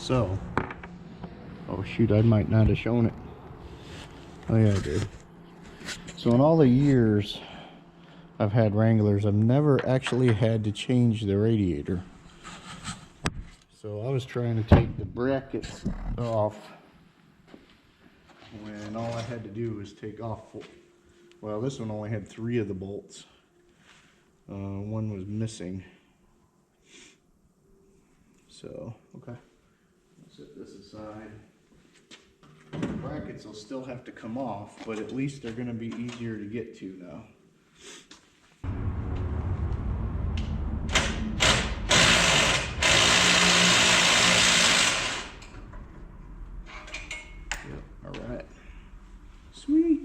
So, oh shoot, I might not have shown it. Oh yeah, I did. So in all the years I've had Wranglers, I've never actually had to change the radiator. So I was trying to take the brackets off when all I had to do was take off, well, this one only had 3 of the bolts. One was missing. So, okay. I'll set this aside. The brackets will still have to come off, but at least they're going to be easier to get to now. Yep, all right. Sweet.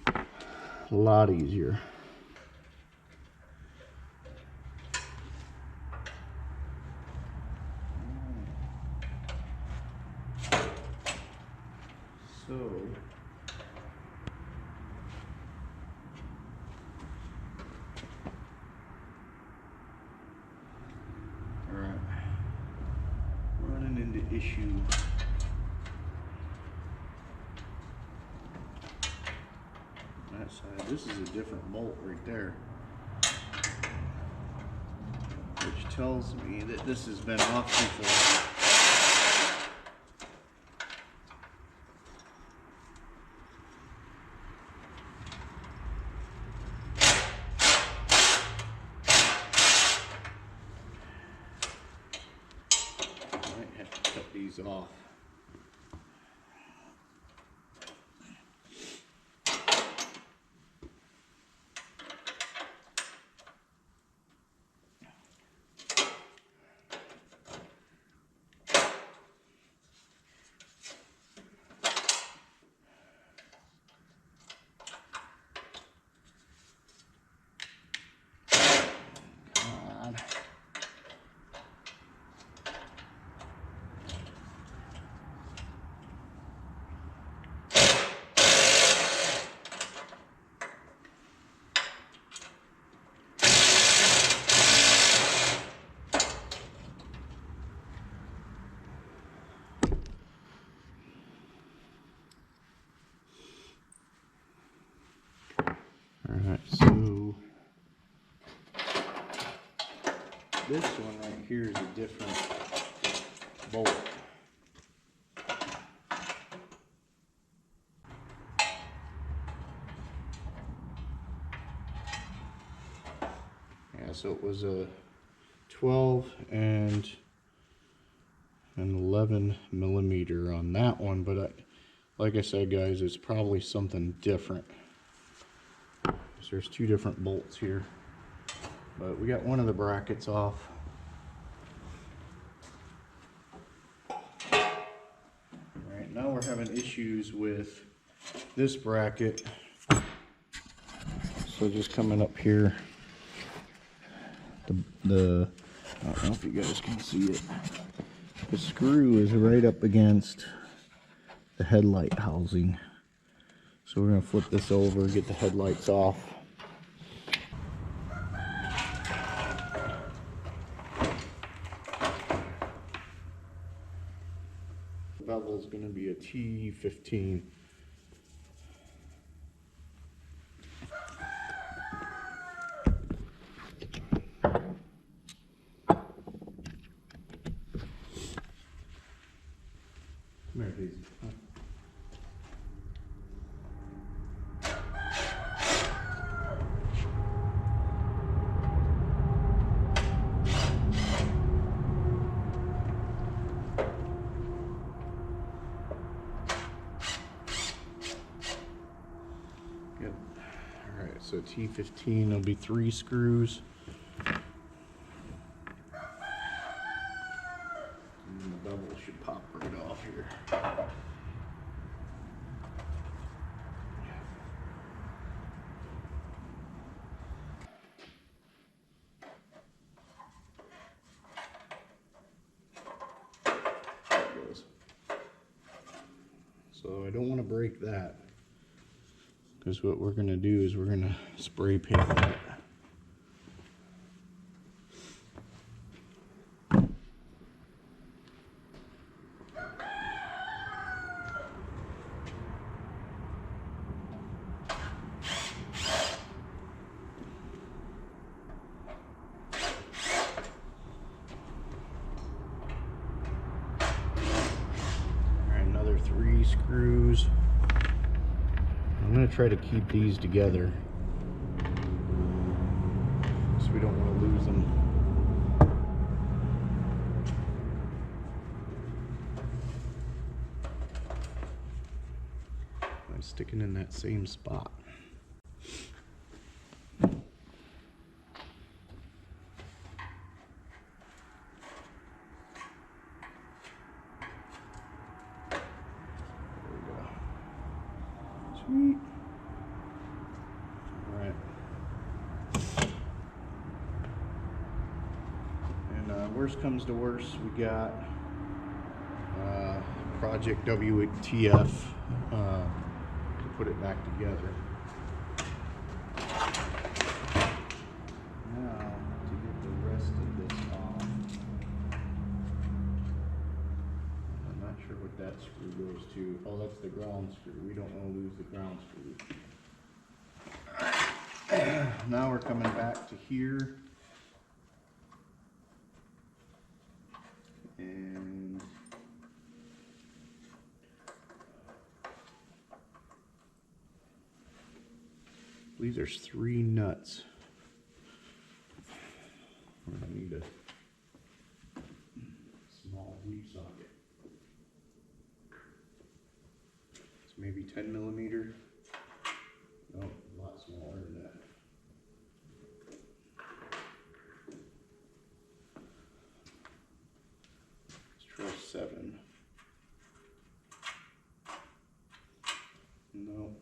A lot easier. So, all right, running into issue. On that side, this is a different bolt right there, which tells me that this has been off before. These off. Alright, so this one right here is a different bolt. Yeah, so it was a 12 and an 11 millimeter on that one, but like I said, guys, it's probably something different. So there's 2 different bolts here, but we got one of the brackets off. Right now we're having issues with this bracket. So just coming up here, the I don't know if you guys can see it. The screw is right up against the headlight housing. So we're going to flip this over, get the headlights off. The bevel is going to be a T15. Come here, Daisy. Yep. All right, so T15 will be 3 screws. And the bevel should pop right off here. So I don't want to break that, because what we're going to do is we're going to spray paint it. want to try to keep these together so we don't want to lose them. I'm sticking in that same spot. Sweet. All right. And worst comes to worst, we got Project WTF to put it back together. Now, to get the rest of this off, I'm not sure what that screw goes to. Oh, that's the ground screw. We don't want to lose the ground screw. Now we're coming back to here. And I believe there's 3 nuts. We're going to need a small weave socket. It's maybe 10 millimeter. No, a lot smaller than that. Let's try 7. No.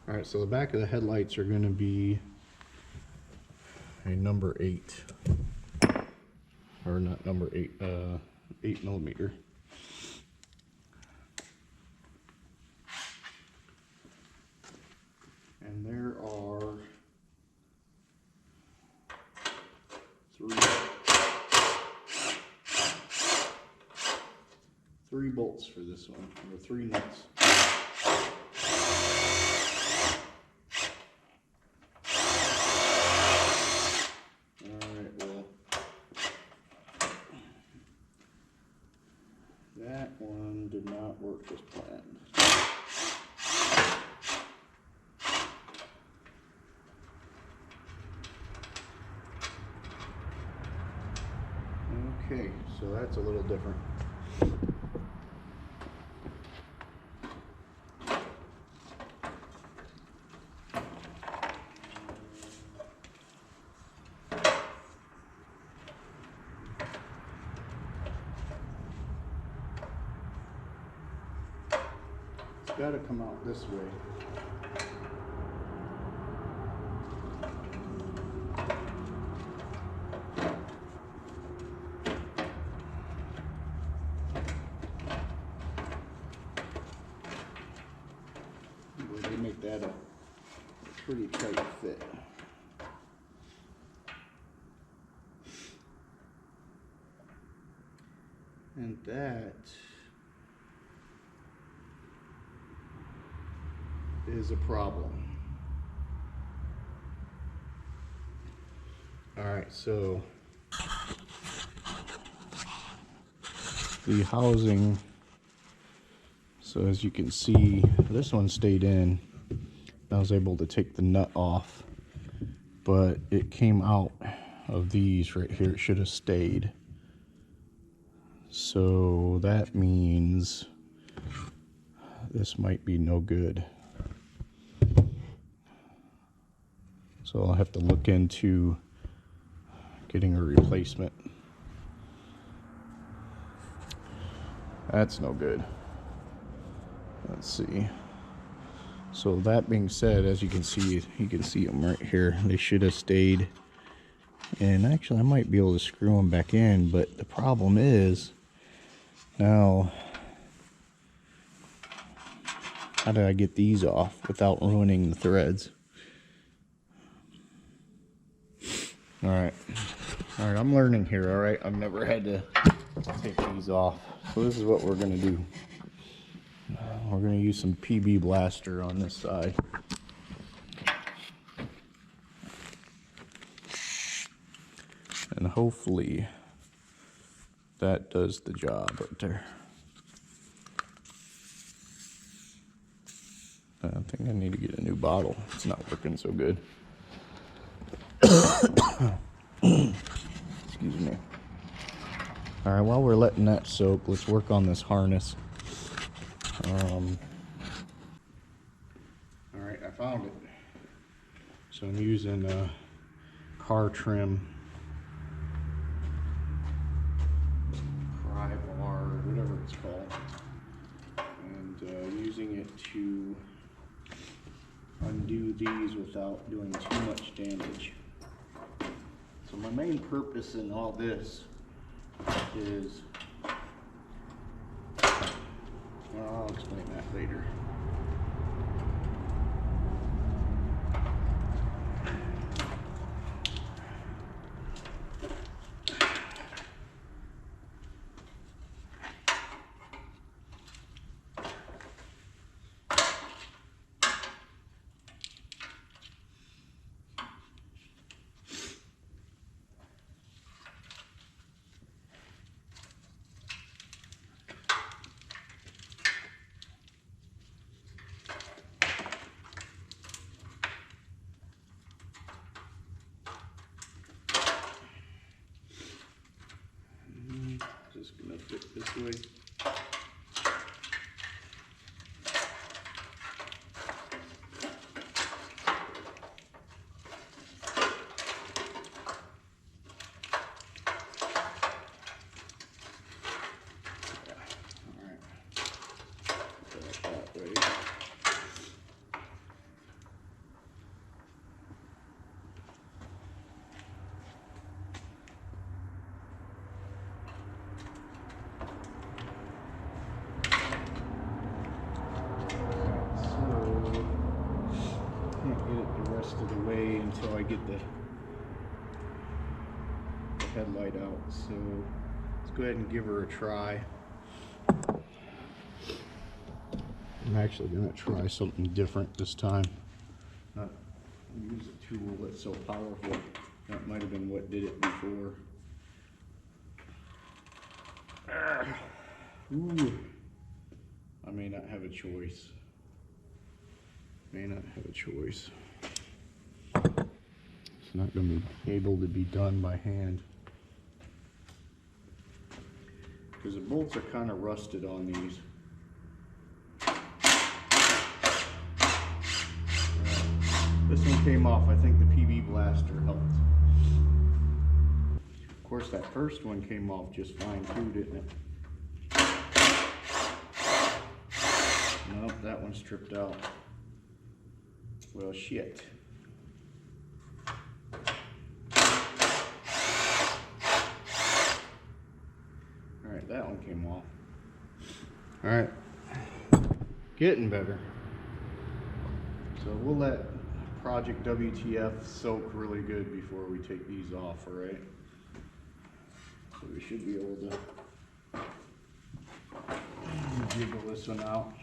All right, so the back of the headlights are going to be a number 8, or not number 8, 8 millimeter. And there are 3 bolts for this one, or 3 nuts. That one did not work as planned. Okay, so that's a little different. Got to come out this way. They make that a pretty tight fit. And that is a problem. All right, so the housing, so as you can see, this one stayed in. I was able to take the nut off, but it came out of these right here. It should have stayed. So that means this might be no good. So I'll have to look into getting a replacement. That's no good. Let's see. So that being said, as you can see them right here. They should have stayed. And actually I might be able to screw them back in, but the problem is, now, how do I get these off without ruining the threads? All right, I'm learning here, all right? I've never had to take these off. So this is what we're gonna do. We're gonna use some PB Blaster on this side. hopefully that does the job right there. I think I need to get a new bottle. It's not working so good. Excuse me. All right, while we're letting that soak, let's work on this harness. All right, I found it. So I'm using car trim, pry bar, whatever it's called, and using it to undo these without doing too much damage. So my main purpose in all this is, well, I'll explain that later. Just gonna fit this way. Of the way until I get the headlight out. So let's go ahead and give her a try. I'm actually going to try something different this time. Not use a tool that's so powerful. That might have been what did it before. Ooh. I may not have a choice. It's not going to be able to be done by hand because the bolts are kind of rusted on these. This one came off. I think the PB blaster helped. Of course, that first one came off just fine too, didn't it? Nope, that one's stripped out. Well, shit. Alright, that one came off. Alright. Getting better. So we'll let Project WTF soak really good before we take these off, alright? So we should be able to jiggle this one out.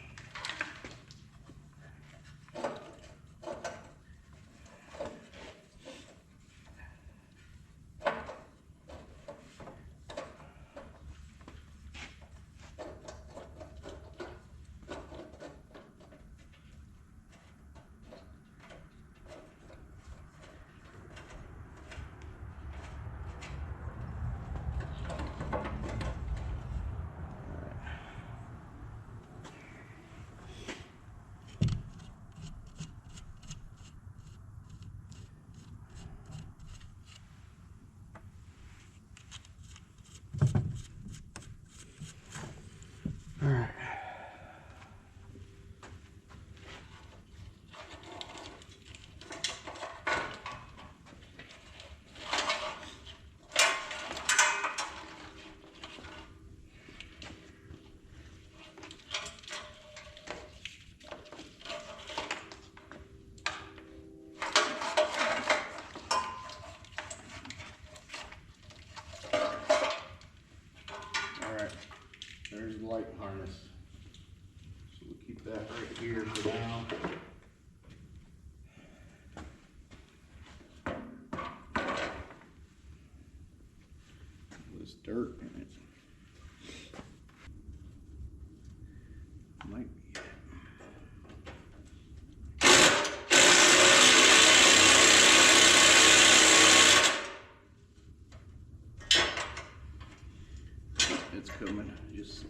dirt in it. Might be it. It's coming. Just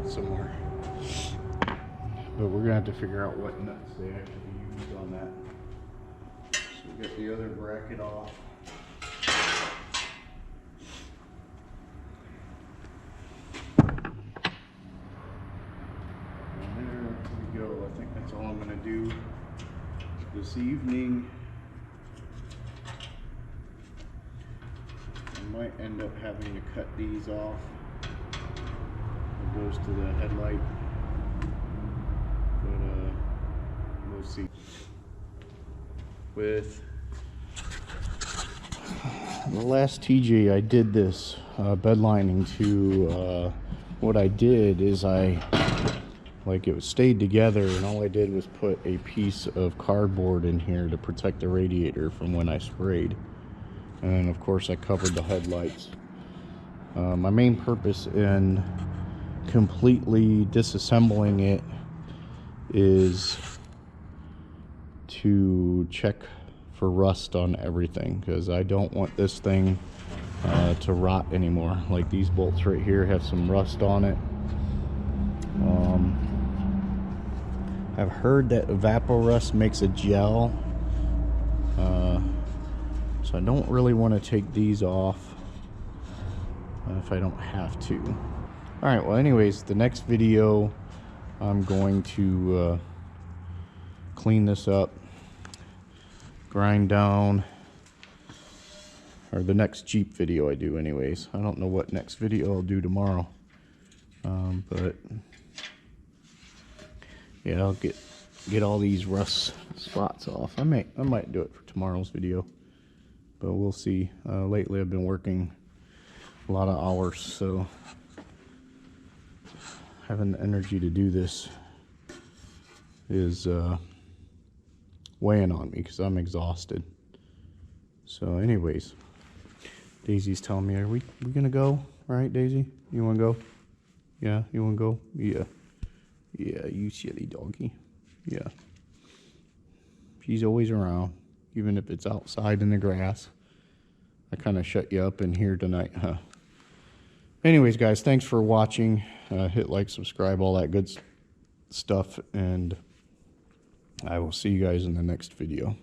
somewhere, but we're gonna have to figure out what nuts they actually use on that. So we got the other bracket off. And there we go. I think that's all I'm gonna do this evening. I might end up having to cut these off. Goes to the headlight, but we'll see. With the last TJ I did this bed lining to, what I did is it stayed together, and all I did was put a piece of cardboard in here to protect the radiator from when I sprayed, and then of course I covered the headlights. My main purpose in completely disassembling it is to check for rust on everything, because I don't want this thing to rot anymore. Like these bolts right here have some rust on it. I've heard that evaporust makes a gel, so I don't really want to take these off if I don't have to. Alright, well anyways, the next video I'm going to clean this up, grind down, or the next Jeep video I do anyways. I don't know what next video I'll do tomorrow, but yeah, I'll get all these rust spots off. I might do it for tomorrow's video, but we'll see. Lately I've been working a lot of hours, so having the energy to do this is weighing on me because I'm exhausted. So anyways, Daisy's telling me, are we gonna go? All right, Daisy, you wanna go? Yeah, you wanna go? Yeah, you silly doggy. Yeah, she's always around, even if it's outside in the grass. I kind of shut you up in here tonight, huh? Anyways, guys, thanks for watching. Hit like, subscribe, all that good stuff, and I will see you guys in the next video.